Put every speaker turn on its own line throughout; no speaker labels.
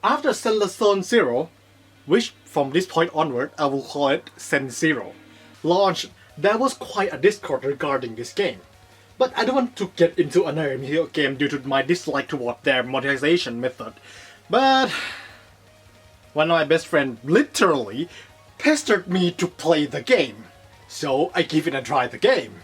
After Zenless Zone Zero, which from this point onward I will call it Zen Zero, launched, there was quite a discord regarding this game. But I don't want to get into another video game due to my dislike toward their monetization method. But one of my best friends literally pestered me to play the game. So I give it a try the game.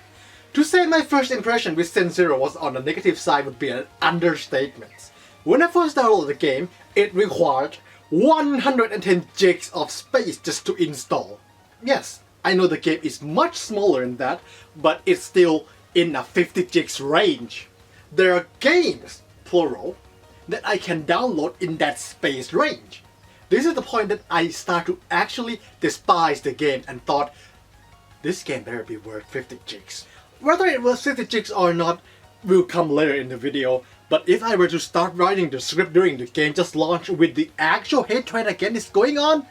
To say my first impression with Zen Zero was on the negative side would be an understatement. When I first downloaded the game, it required 110 gigs of space just to install. Yes, I know the game is much smaller than that, but it's still in a 50 gigs range. There are games, plural, that I can download in that space range. This is the point that I start to actually despise the game and thought, this game better be worth 50 gigs. Whether it was 50 gigs or not will come later in the video, but if I were to start writing the script during the game just launched with the actual hatred again is going on,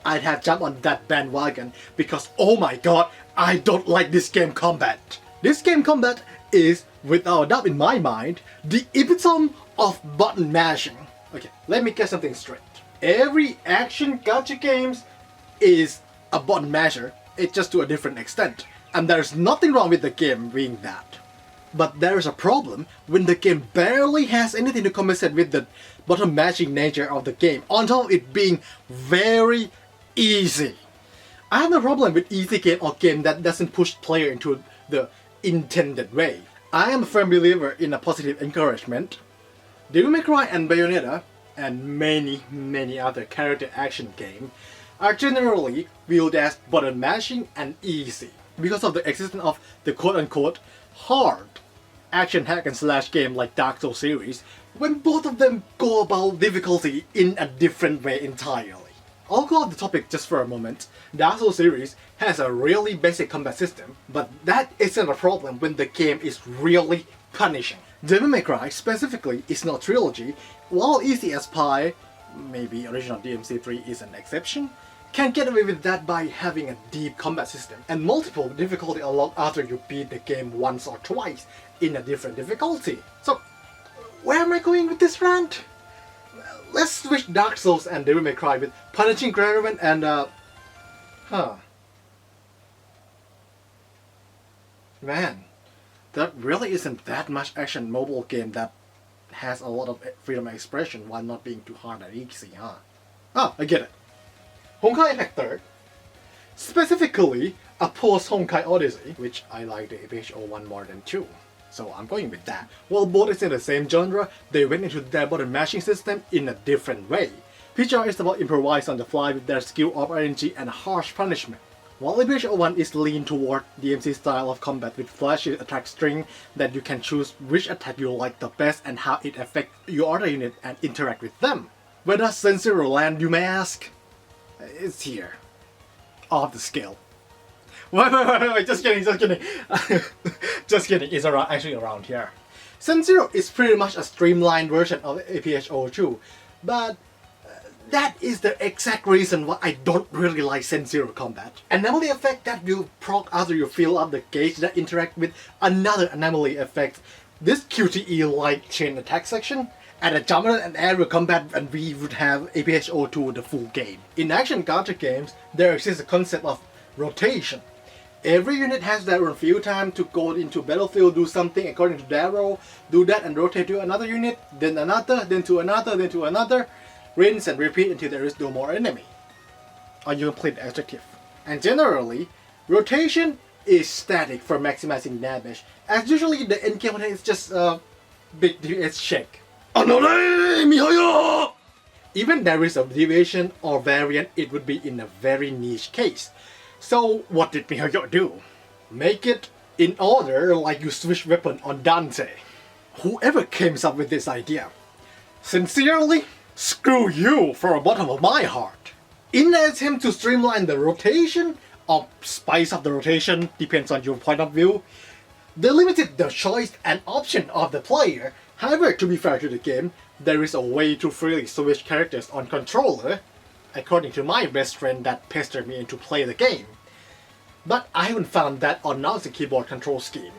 I'd have jumped on that bandwagon because oh my god, I don't like this game combat. This game combat is, without a doubt in my mind, the epitome of button mashing. Okay, let me get something straight. Every action gacha games is a button masher, it's just to a different extent. And there's nothing wrong with the game being that. But there's a problem when the game barely has anything to compensate with the button mashing nature of the game, on top of it being very easy. I have no problem with easy game or game that doesn't push player into the intended way. I am a firm believer in a positive encouragement. Devil May Cry and Bayonetta, and many other character action games, are generally viewed as button mashing and easy because of the existence of the quote-unquote hard action hack and slash game like Dark Souls series, when both of them go about difficulty in a different way entirely. I'll go off the topic just for a moment. Dark Souls series has a really basic combat system, but that isn't a problem when the game is really punishing. Devil May Cry specifically is not trilogy, while easy as pie, maybe original DMC3 is an exception, can get away with that by having a deep combat system and multiple difficulty unlocked after you beat the game once or twice in a different difficulty. So, where am I going with this rant? Let's switch Dark Souls and Devil May Cry with punishing Graveman and Man, that really isn't that much action mobile game that has a lot of freedom of expression while not being too hard and easy, huh? Ah, I get it. Honkai Impact 3rd, specifically a post-Honkai Odyssey, which I like the APH01 more than 2, so I'm going with that. While both is in the same genre, they went into their button mashing system in a different way. PGR is about improvise on the fly with their skill of RNG and harsh punishment, while APH01 is lean toward DMC style of combat with flashy attack string that you can choose which attack you like the best and how it affects your other unit and interact with them. Where does Zen Zero land, you may ask? It's here. Off the scale. Wait, just kidding. Just kidding, it's actually around here. Zen Zero is pretty much a streamlined version of APH02, but that is the exact reason why I don't really like Zen Zero combat. Anomaly effect that will proc after you fill up the gauge that interact with another anomaly effect. This QTE-like chain attack section, and a jump and aerial combat, and we would have APH02 the full game. In action gacha games, there exists a concept of rotation. Every unit has their own field time to go into battlefield, do something according to their role, do that and rotate to another unit, then another, then to another, then to another, rinse and repeat until there is no more enemy. Or you complete the objective. And generally, rotation is static for maximizing damage, as usually the end game is just a big DPS shake. Even there is a deviation or variant, it would be in a very niche case. So what did MiHoYo do? Make it in order like you switch weapon on Dante. Whoever came up with this idea, sincerely, screw you from the bottom of my heart. In an attempt to streamline the rotation, or spice up the rotation, depends on your point of view, they limited the choice and option of the player. However, to be fair to the game, there is a way to freely switch characters on controller, according to my best friend that pestered me into play the game. But I haven't found that on mouse and keyboard control scheme.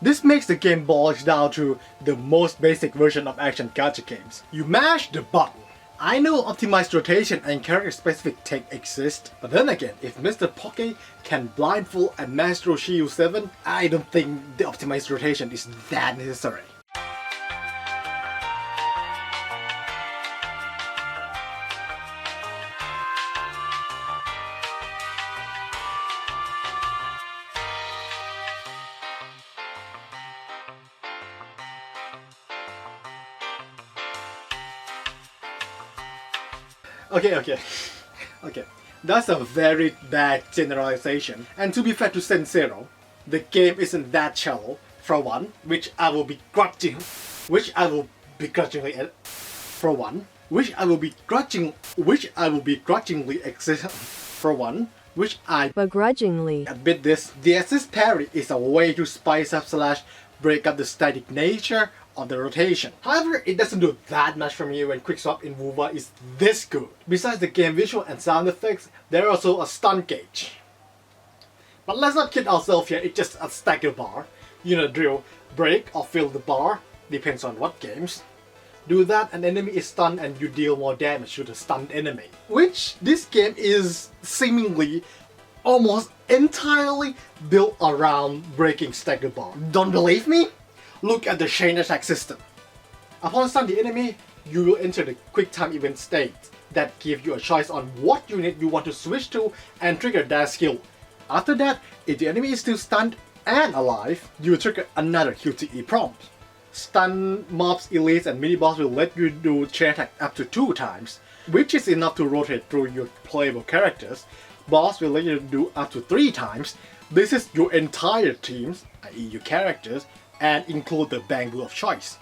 This makes the game boils down to the most basic version of action gacha games. You mash the button. I know optimized rotation and character-specific tech exist, but then again, if Mr. Poke can blindfold a Maestro Shield 7, I don't think the optimized rotation is that necessary. Okay. That's a very bad generalization. And to be fair to Sensero, the game isn't that shallow, for one, which I will begrudgingly admit this. The assist parry is a way to spice up / break up the static nature of the rotation. However, it doesn't do that much for me when quick swap in WoWa is this good. Besides the game visual and sound effects, there is also a stun gauge. But let's not kid ourselves here, it's just a stagger bar. You know the drill, break or fill the bar, depends on what games. Do that, an enemy is stunned and you deal more damage to the stunned enemy. Which this game is seemingly almost entirely built around breaking stagger bar. Don't believe me? Look at the chain attack system. Upon stun the enemy, you will enter the quick time event state that gives you a choice on what unit you want to switch to and trigger that skill. After that, if the enemy is still stunned and alive, you will trigger another QTE prompt. Stun mobs, elites and mini-boss will let you do chain attack up to 2 times, which is enough to rotate through your playable characters. Boss will let you do up to 3 times. This is your entire teams, i.e. your characters, and include the bamboo of choice,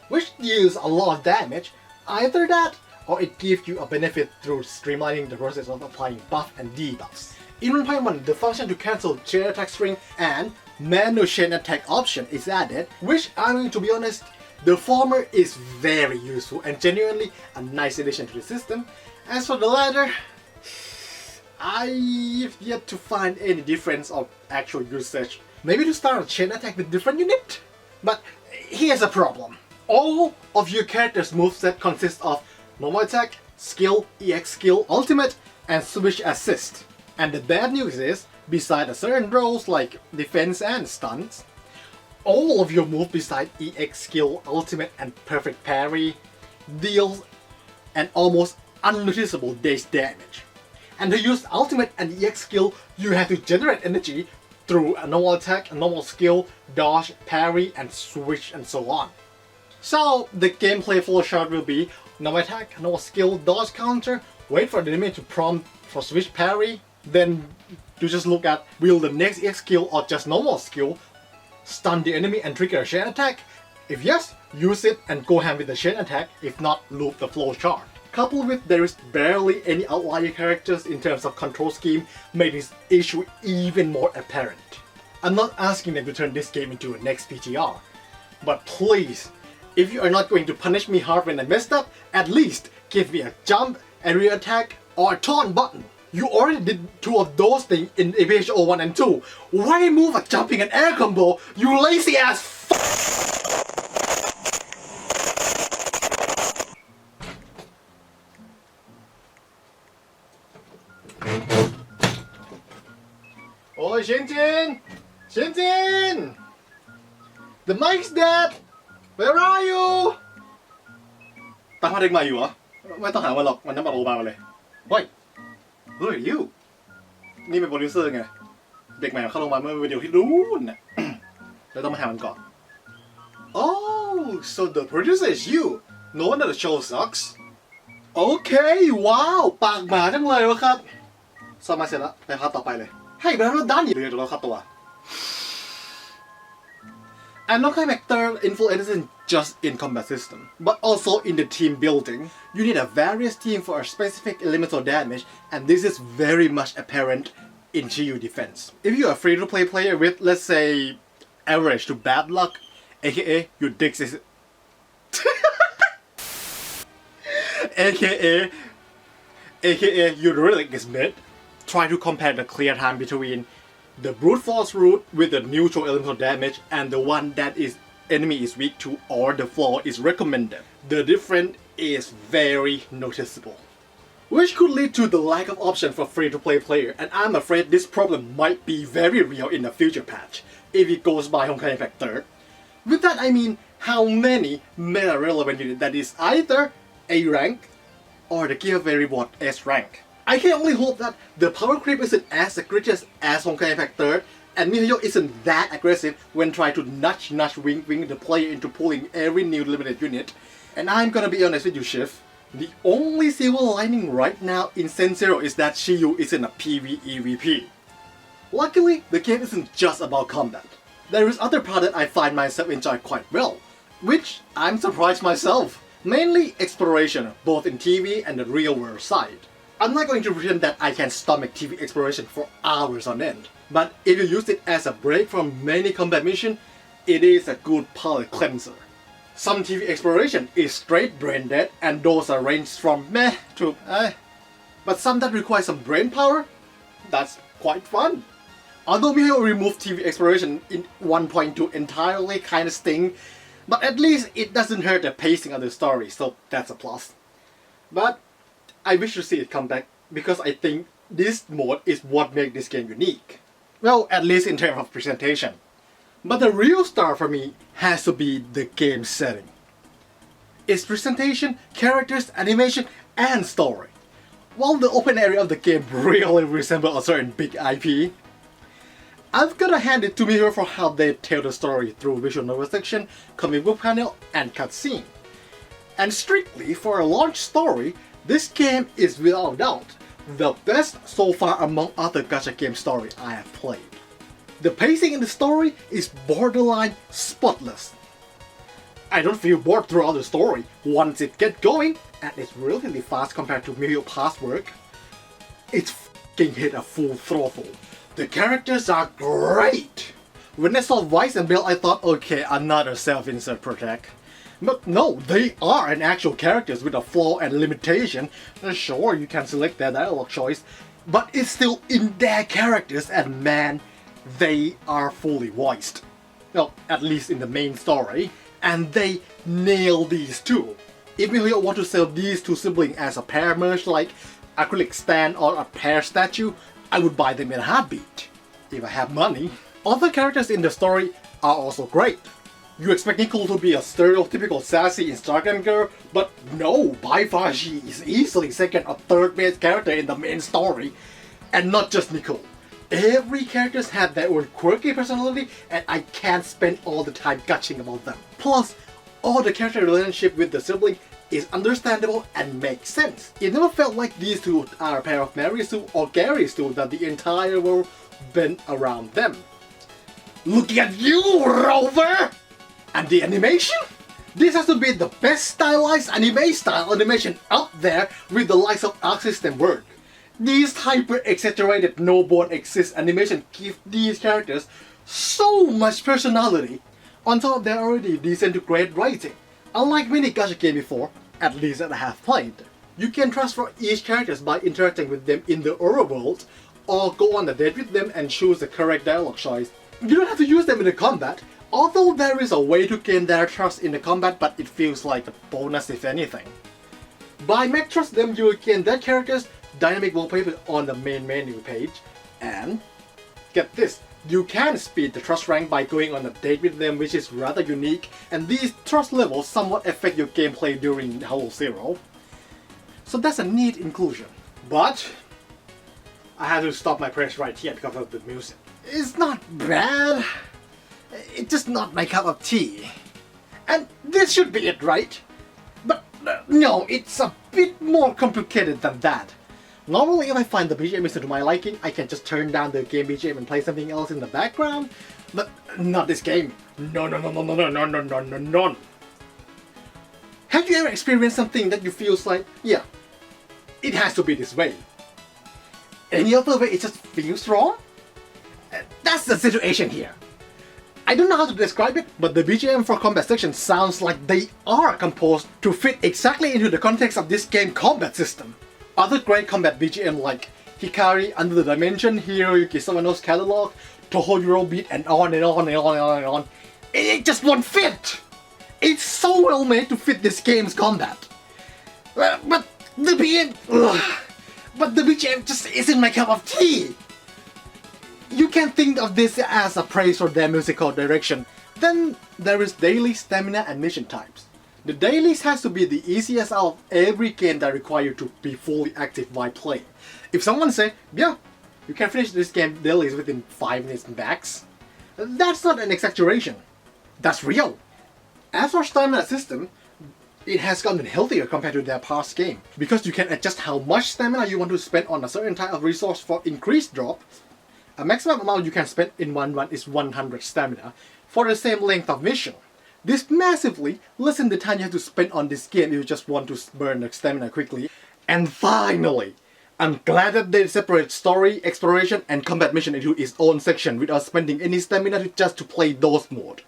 which deals a lot of damage. Either that, or it gives you a benefit through streamlining the process of applying buff and debuffs. In 1.1, the function to cancel chain attack string and manual chain attack option is added, which I mean, to be honest, the former is very useful and genuinely a nice addition to the system. As for the latter, I've yet to find any difference of actual usage. Maybe to start a chain attack with different unit? But here's a problem. All of your character's moveset consists of normal attack, skill, EX skill, ultimate, and switch assist. And the bad news is, beside certain roles like defense and stunts, all of your moves beside EX skill, ultimate, and perfect parry deals an almost unnoticeable base damage. And to use ultimate and EX skill, you have to generate energy through a normal attack, a normal skill, dodge, parry, and switch, and so on. So the gameplay flowchart will be normal attack, normal skill, dodge counter, wait for the enemy to prompt for switch parry, then you just look at will the next EX skill or just normal skill stun the enemy and trigger a chain attack? If yes, use it and go ham with the chain attack, if not, loop the flowchart. Coupled with there is barely any outlier characters in terms of control scheme, made this issue even more apparent. I'm not asking them to turn this game into a next PTR, but please, if you are not going to punish me hard when I messed up, at least give me a jump, area attack, or a taunt button. You already did 2 of those things in APHO 1 and 2. Why move a jumping and air combo, you lazy ass f***? Oi, Shinjin! Shinjin! The mic's dead! Where are you? ตามหาเด็กใหม่อยู่เหรอไม่ต้องหามันหรอกมันน้ำมันโอมาเลยเฮ้ย Who are you นี่เป็นโปรดิวเซอร์ไงเด็กใหม่เข้าโรงพยาบาลเมื่อวิดีโอที่นู้นน่ะ แล้วต้องมาหามันก่อน Oh so the producer is you No wonder the show sucks Okay ว้าวปากหมาจังเลยวะครับซ่อมมาเสร็จแล้วไปพาต่อไปเลยให้ไปแล้วด้านนี้เลยเดี๋ยวเราเข้าตัว And no character influence isn't just in combat system, but also in the team building. You need a various team for a specific elemental damage, and this is very much apparent in Chiyu defense. If you're a free-to-play player with, let's say, average to bad luck, aka your dicks is aka your relic is mid, try to compare the clear time between the brute force route with the neutral elemental damage and the one that is enemy is weak to or the flaw is recommended. The difference is very noticeable, which could lead to the lack of option for free-to-play player, and I'm afraid this problem might be very real in the future patch, if it goes by Honkai Impact 3rd. With that I mean how many meta-relevant units that is either A rank or the giveaway reward S rank. I can only hope that the power creep isn't as egregious as Honkai Impact 3rd, and Mihoyo isn't that aggressive when trying to nudge wink the player into pulling every new limited unit. And I'm gonna be honest with you, Shiv, the only silver lining right now in Sensero is that Shiyu isn't a PvEVP. Luckily, the game isn't just about combat. There is other part that I find myself enjoy quite well, which I'm surprised myself. Mainly exploration, both in TV and the real world side. I'm not going to pretend that I can stomach TV exploration for hours on end, but if you use it as a break from many combat missions, it is a good palate cleanser. Some TV exploration is straight brain dead, and those are ranged from meh to eh. But some that require some brain power, that's quite fun. Although Mihoyo removed TV exploration in 1.2 entirely kinda sting, but at least it doesn't hurt the pacing of the story, so that's a plus. But I wish to see it come back, because I think this mode is what makes this game unique. Well, at least in terms of presentation. But the real star for me has to be the game setting. Its presentation, characters, animation, and story. While the open area of the game really resembles a certain big IP, I've gotta hand it to Mihoyo for how they tell the story through visual novel section, comic book panel, and cutscene. And strictly for a launch story, this game is without doubt the best so far among other gacha game story I have played. The pacing in the story is borderline spotless. I don't feel bored throughout the story once it gets going, and it's relatively fast compared to Mihoyo's past work. It's f***ing hit a full throttle. The characters are great! When I saw Vice and Bell, I thought, okay, another self-insert protect. But no, they are an actual characters with a flaw and limitation. Sure, you can select their dialogue choice, but it's still in their characters, and man, they are fully voiced. Well, at least in the main story, and they nail these two. If Mihoyo want to sell these two siblings as a pair merch like acrylic stand or a pair statue, I would buy them in a heartbeat, if I have money. Other characters in the story are also great. You expect Nicole to be a stereotypical sassy Instagram girl, but no, by far she is easily second or third best character in the main story. And not just Nicole. Every characters have their own quirky personality, and I can't spend all the time gushing about them. Plus, all the character relationship with the sibling is understandable and makes sense. It never felt like these two are a pair of Marisu or Garysu that the entire world bent around them. Look at you, Rover! And the animation? This has to be the best stylized anime style animation out there with the likes of Arc System work. These hyper-exaggerated no-bone exist animation give these characters so much personality, on top of their already decent to great writing. Unlike many gacha games before, at least that I have played, you can transfer each character by interacting with them in the overworld, or go on a date with them and choose the correct dialogue choice. You don't have to use them in the combat, although there is a way to gain their trust in the combat, but it feels like a bonus if anything. By make trust them, you will gain their characters dynamic wallpaper on the main menu page, and get this, you can speed the trust rank by going on a date with them, which is rather unique, and these trust levels somewhat affect your gameplay during Hello Zero. So that's a neat inclusion. But I have to stop my praise right here because of the music. It's not bad, it's just not my cup of tea. And this should be it, right? But no, it's a bit more complicated than that. Normally if I find the BGM isn't to my liking, I can just turn down the game BGM and play something else in the background, but not this game. No. Have you ever experienced something that you feel like, yeah, it has to be this way? Any other way it just feels wrong? That's the situation here. I don't know how to describe it, but the BGM for combat section sounds like they are composed to fit exactly into the context of this game combat system. Other great combat BGM like Hikari, Under the Dimension, Hiroyuki Sawano's Catalog, Touhou Eurobeat, and on and on and on and on and on. It just won't fit! It's so well made to fit this game's combat. But the BGM... But the BGM just isn't my cup of tea! You can think of this as a praise for their musical direction. Then there is daily stamina and mission times. The dailies has to be the easiest out of every game that require you to be fully active while playing. If someone say, yeah, you can finish this game dailies within 5 minutes max, that's not an exaggeration. That's real. As for stamina system, it has gotten healthier compared to their past game, because you can adjust how much stamina you want to spend on a certain type of resource for increased drop. A maximum amount you can spend in one run is 100 stamina for the same length of mission. This massively lessens the time you have to spend on this game if you just want to burn the stamina quickly. And finally, I'm glad that they separate story, exploration, and combat mission into its own section without spending any stamina just to play those modes.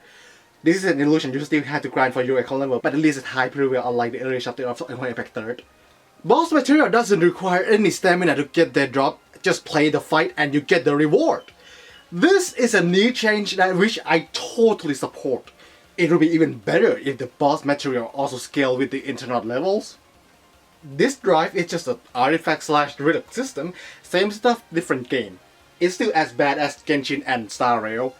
This is an illusion, you still have to grind for your account level, but at least it's high prevail unlike the early chapter of Epic 3rd. Boss material doesn't require any stamina to get their drop, just play the fight and you get the reward. This is a neat change that which I totally support. It would be even better if the boss material also scaled with the internet levels. This drive is just an artifact/relic system, same stuff, different game. It's still as bad as Genshin and Star Rail.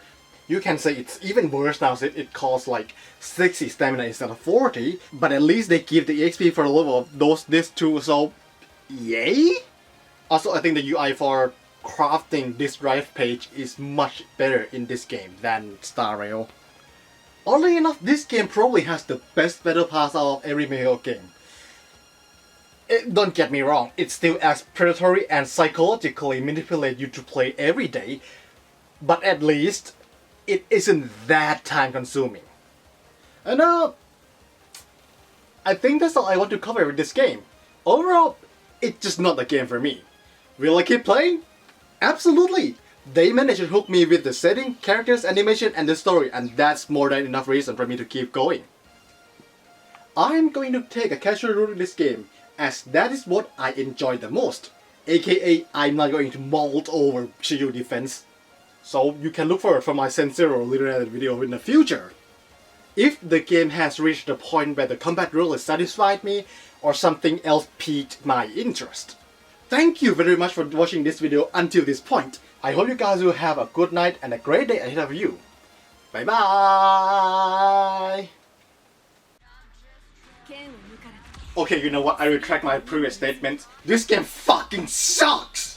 You can say it's even worse now since it costs like 60 stamina instead of 40, but at least they give the XP for the level of this too, so yay? Also, I think the UI for crafting this drive page is much better in this game than Star Rail. Oddly enough, this game probably has the best battle pass out of every Memento game. Don't get me wrong, it's still as predatory and psychologically manipulate you to play every day, but at least it isn't that time consuming. And I think that's all I want to cover with this game. Overall, it's just not the game for me. Will I keep playing? Absolutely! They managed to hook me with the setting, characters, animation, and the story, and that's more than enough reason for me to keep going. I'm going to take a casual route in this game, as that is what I enjoy the most. AKA, I'm not going to mold over shield defense. So you can look forward for my Sensero related video in the future. If the game has reached the point where the combat really satisfied me, or something else piqued my interest. Thank you very much for watching this video until this point. I hope you guys will have a good night and a great day ahead of you. Bye bye! Okay, you know what? I retract my previous statement. This game fucking sucks!